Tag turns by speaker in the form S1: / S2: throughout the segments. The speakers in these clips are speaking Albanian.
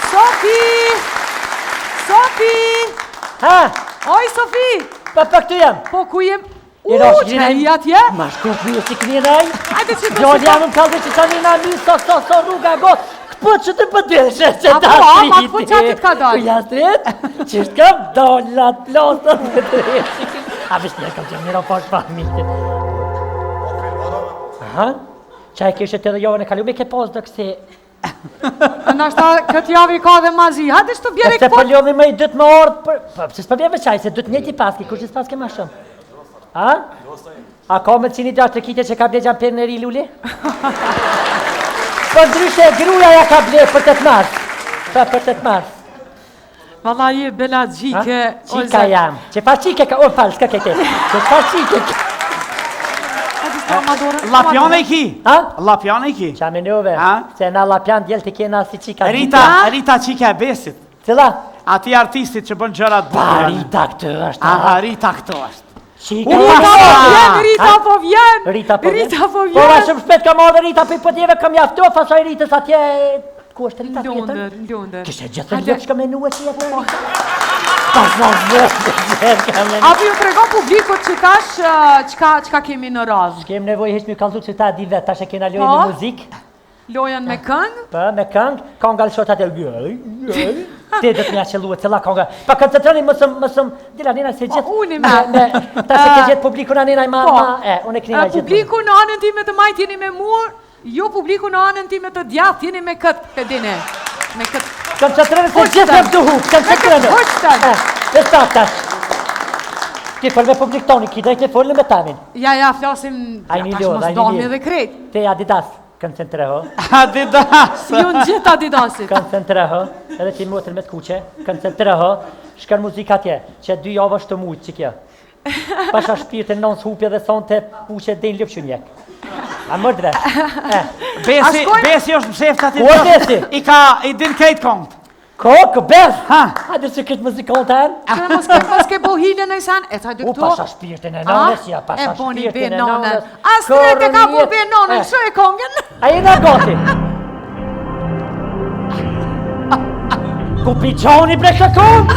S1: Sofi!
S2: Ha?
S1: Oj, Sofi!
S2: Pa këtu jam.
S1: Po, ku jem?
S2: Që
S1: i atje?
S2: Ma shku këtu si këni nëj.
S1: Hajde që të
S2: Gjoni jam më kalde që tani na mi so rruga gotë. Këpë që të pëdeshe që ta
S1: ma
S2: triti.
S1: këpë që atit ka dalë.
S2: Kuja strit? Qështë kam dollat, plosët të triti. A vishë njerë kam që miro poshë pa mitë. Aha? Qaj kështë të dhe jove në kalume ke posë dhe kësi.
S1: Nashta këtë javë i ka dhe mazi. Hajde shtu bjeri
S2: këpë. Se për ljovi me i dytë më orë për... Se s'për bjeve qaj, se dytë njëti paski, kur që s'paske ma shumë. A? A ka me cini dhe të kite që ka ble gjampir në ri lulli? Për ndryshe gruja ja ka ble për 8 mars. Për 8 mars.
S1: Valla je bela gjike.
S2: Qika jam. Që fa qike ka... O, falë, s'ka kete. Që fa qike ka...
S3: Lapjane i ki?
S2: Ha?
S3: Lapjane i ki?
S2: Qa me njove? Se na lapjan djelë të kena si qika.
S3: Rita qika e besit.
S2: Cila?
S3: Ati artistit që bën gjërat
S2: Pa, Rita këtë është.
S3: Aha, Rita këtë është.
S1: Rita po vjen!
S2: Po ma shumë shpet ka marrë Rita për pëtjeve kam jafto, fasaj Ritës atje... Ku është Rita tjetër?
S1: Lundër.
S2: Kështë e gjithë të shka menu e tjetër Rita? Pasna zërë ka menu.
S1: Apo ju trego publikut që tash qka kemi në razë?
S2: S'kem nevoj heq mi kalzu që ta di vetë, tash e kena lojnë në muzik.
S1: Lojen me këngë?
S2: Po, me këngë, konga lë shotat e Te dhe të mja që luet, cëla konga. Pa koncentroni mësëm, dila nina se gjithë...
S1: Unë me...
S2: Ta se ke gjithë publiku në anina i ma... Unë e kënina gjithë...
S1: Publiku në anën time të majtë jeni me mua, jo publiku në anën time të djathë jeni me këtë, të dine. Me këtë...
S2: Koncentroni se gjithë e pëdu hukë, koncentroni.
S1: Hoqëtën.
S2: Dhe statash. Ti fol me publik toni, ki drejt e folën me tamin.
S1: Ja, flasim... Tash mos domi dhe krejt.
S2: Te Adidas. Koncentreho.
S3: Adidas!
S1: Jo në gjithë Adidasit.
S2: Koncentreho. Edhe ti motër me të kuqe. Koncentreho. Shkën muzika tje, që 2 javë është të mujtë që kja. Pasha shpirë të nëns hupje dhe thonë të puqe dhe në lëpë që njek. A mërë dre.
S3: Besi është msheft ati.
S2: O, Besi?
S3: I din krejt kongët.
S2: Kokë, Bes? Hajde që këtë muzikon të erë.
S1: Mos ke bohile në isan, e ta dy këto.
S2: Pasha shpirtin e nonës, ja, pasha shpirtin e nonës.
S1: As të te ka bu be nonën, shë e kongen.
S2: A jena gati. Ku piqoni bre këtë kongë?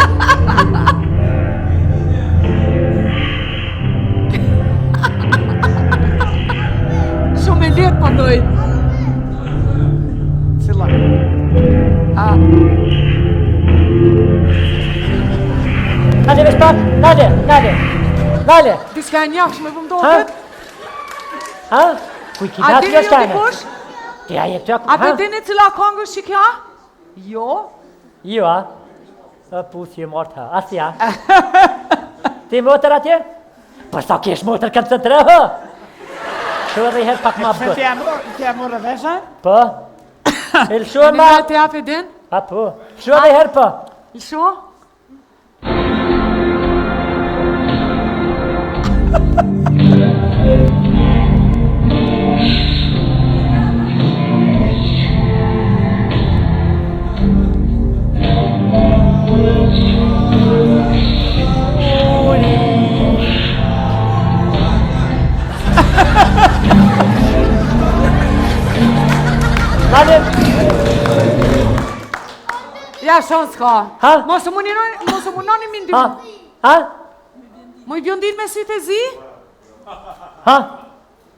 S1: Shumë e letë për dojtë.
S3: Cila?
S2: Nale vesh pak, nale.
S1: Diska e njafsh me vëmdohet.
S2: Ha? Kuj ki
S1: A
S2: natë
S1: dini
S2: jo
S1: ju
S2: shkane?
S1: dikush?
S2: Ti a jetë tjok?
S1: A të dini cila kongës që kja? Jo.
S2: Jo, a? Pusi e mortë, ha. Asja. Ti motër atje? Për sa kesh motër koncentrehë? Shë dhe herë pak ma bëtë.
S3: Ti e morë vesha?
S2: Po? Il shë ma...
S1: Në të japi din?
S2: A po? Shë dhe herë po?
S1: Il sho? Ja, shonë s'ka.
S2: Ha?
S1: Mosë munoni mi ndy.
S2: Ha?
S1: Mu i bjondin me sytë e zi?
S2: Ha?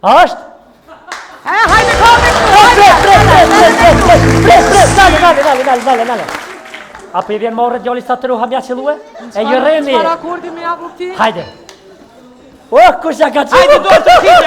S2: A është?
S1: Hajde ka me
S2: Nale. Apo i vjen morë djoli sa të ruha mja qëllue? E jëremi.
S1: Qëfar akordi me jabu këti?
S2: Hajde. Kusha ka qëllu.
S3: Hajde, do të kite,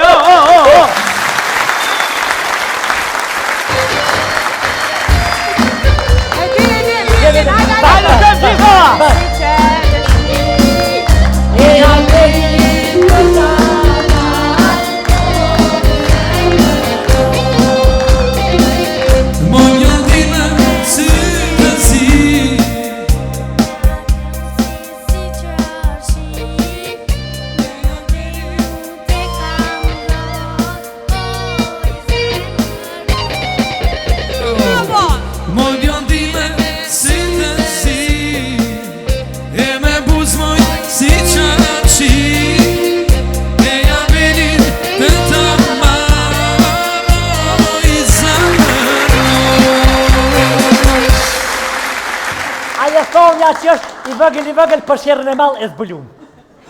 S2: thonja që është i vëgël për sherrën e mall e zbulum.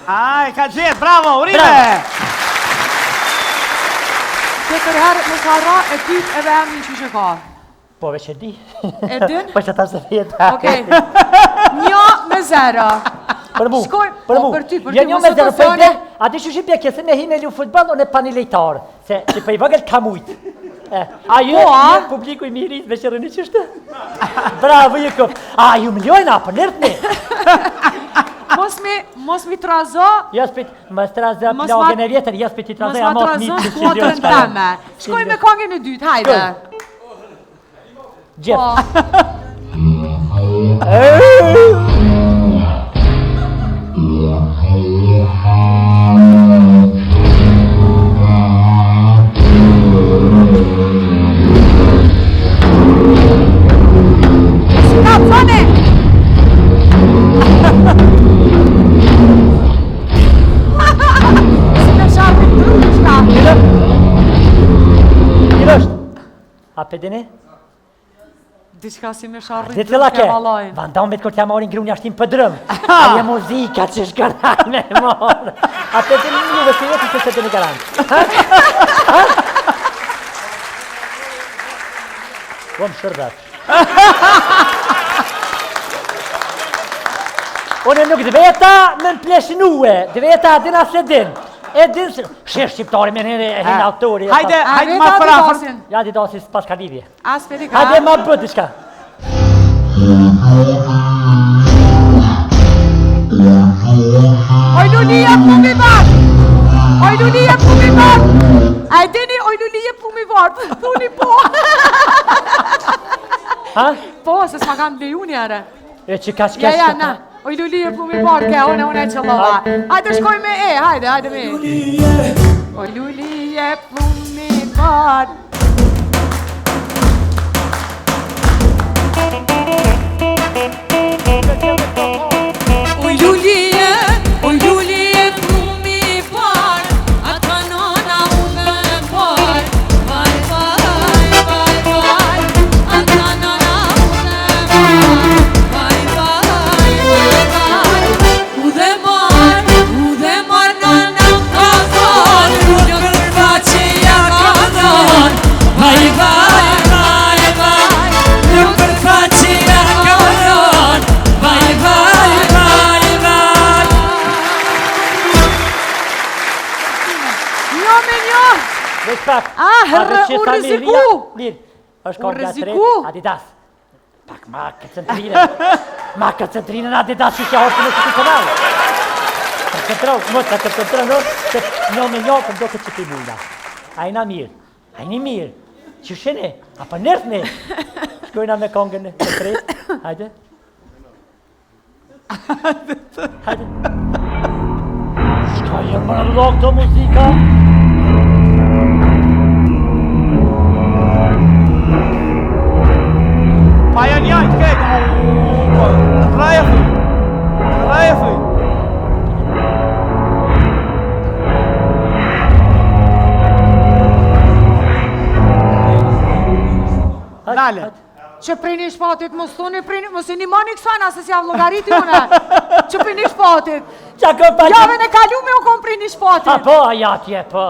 S3: E ka gjetë, bravo, urime!
S1: Që tërherë më sarra e typ edhe emrin që shë ka.
S2: Po veç e di.
S1: E din?
S2: Po që ta se vjetë.
S1: Okej. 1-0.
S2: Për mu,
S1: Shkoj,
S2: për mu.
S1: për ty,
S2: Jo 1-0, për i a di që shqipje kje, se me hi me lu futbol, unë e pani lejtarë, se që për i vëgël ka mujtë. A ju e publiku i mirit me qërëni qështë? Bravo, Jekov. A ju më ljojna, për nërtni.
S1: Mos mi trazo.
S2: Jas për më strazo plagën e vjetër, jas për ti trazo, a mos mi të
S1: skuadrën teme. Shkoj me kongën e dytë, hajde.
S2: Gjithë. A për dini?
S1: Diçka si me sharrit
S2: Dhe të lake, vandam me të kërë të marin grunja ashtim për drëm. A je muzika që shkëraj me morë. A për dini një vësijet i që se të një garantë. Po më shërdat. Unë nuk dveta me në pleshinue, dveta adina se din. E din se... Shërë shqiptari me në hinë autori.
S3: Hajde ma për afër.
S2: Ja di dasi s'pas ka lidhje.
S1: Aspeti ka.
S2: Hajde ma bët i shka.
S1: Oj lulije pumi vartë! Oj lulije pumi vartë! A e dini oj lulije pumi vartë? Thuni po!
S2: Ha?
S1: Po, se s'ma kanë leju njëre.
S2: E që ka shka
S1: Ja, na. Oj lulije pumi vartë, ke une e qëllova. Hajde shkoj me e, hajde me e. Oj lulije pumi vartë.
S4: Oj lulije pumi vartë, ata nona u me vartë. Vaj, ata nona u me vartë. U dhe marë nona ka thonë, një kërfa që ja ka thonë. Vaj, një kërfa që ja ka thonë. Vaj,
S2: Veç pak.
S1: Herë, u riziku.
S2: Mirë, është
S1: U
S2: ka nga
S1: riziku.
S2: Adidas. Pak ma këtëntrinën Adidas që që horë të nësë të kanal. Të këtërau, më të këtërau, se një me një për do këtë që të i mujna. Ajna mirë, ajni mirë. Që shene, a për nërthne. Shkojna me kongën e tre, hajde. Hajde. Shka jë më në lok të muzika.
S3: Pa janë njajtë, kejtë. Raja fëj. Dale.
S1: Që prini shpatit, mos thoni prini, mos e një mani kësajna se si javë logariti une. Që prini shpatit. Jave në kalume u kom prini shpatit.
S2: A po, aja tje, po.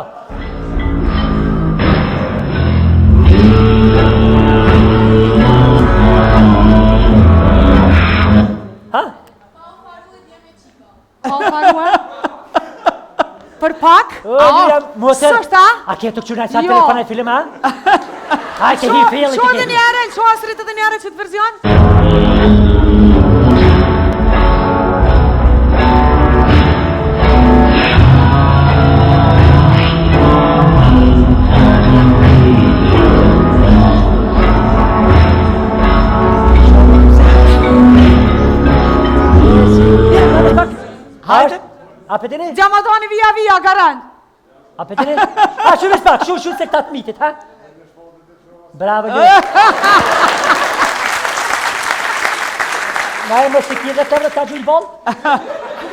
S2: Ha?
S1: Fanfarue? Për pak?
S2: Sështë a ke të këqyra që atë telefon e film, ha? Ha, ke hi fjellit të
S1: Qo
S2: kemi.
S1: dhe njere, qo asrit edhe njere që të verzion?
S2: Hajde. A për dini?
S1: Gjamadoni via, garant.
S2: A për dini? A shumë pak, shumë se këta të mitit, ha? Bravo, Gjë. Na e mos të kjede të vërë të gjujnë bolë?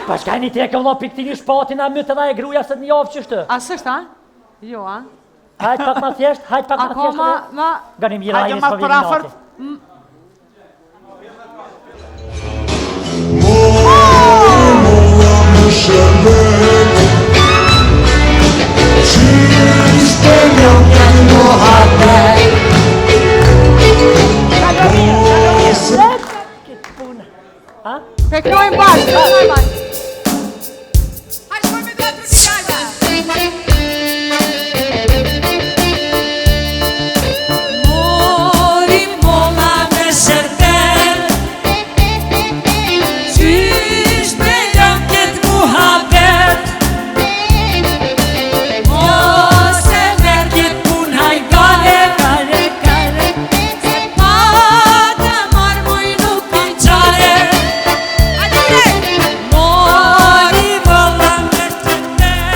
S2: Pa shka një teke uno për këtini shpatin a mytë dhe e gruja së të një ovë qështë?
S1: A sështë, ha? Jo, ha?
S2: Hajt pak ma thjesht, hajt pak ma thjesht.
S1: Ako ma...
S2: Ganim jira
S3: Hajde
S2: jes
S3: ma
S2: për
S3: për
S2: vini
S3: afërt.
S2: nati.
S1: Teknojmë bashkë.
S4: Hajde shkojmë me teatrin e Kajve. Mori molla me shërter, qysh me jam ket muhabet, mos e merr ket pun hajgale, se pa të marr muj nuk kam qare. Mori molla me shërter.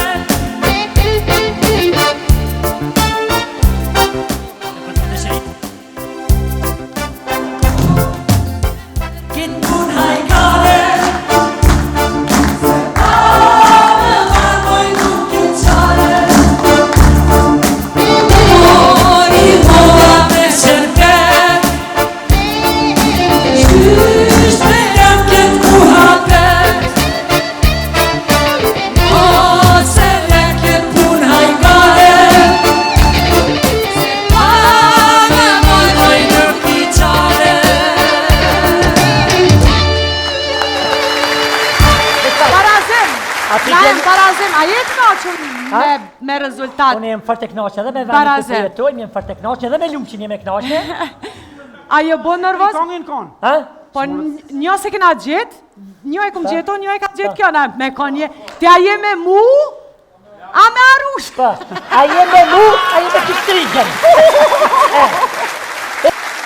S4: Ket pun hajgale, se pa të marr muj nuk kam qare. Mori molla me shërter, qysh me jam ket muhabet, mos e merr ket pun hajgale, se pa të marr muj nuk kam qare.
S1: Barazim.
S2: Ati
S1: Naim,
S2: gjem-
S1: Barazim, a jetë knoqur me rezultat?
S2: Unë jem fort e kënaqur edhe me vendin
S1: Barazim.
S2: ku jetojmë, jem fort e kënaqur edhe me luqin jem e kënaqur.
S1: A je bo nervoz?
S3: Kongin kon.
S2: Ha?
S1: Po një se kena gjetë, një e kum gjeto, një e ka gjetë kjo, na me konje. Ti a je me mu, a me arush?
S2: Po, a je me mu, a je me të shtrigën.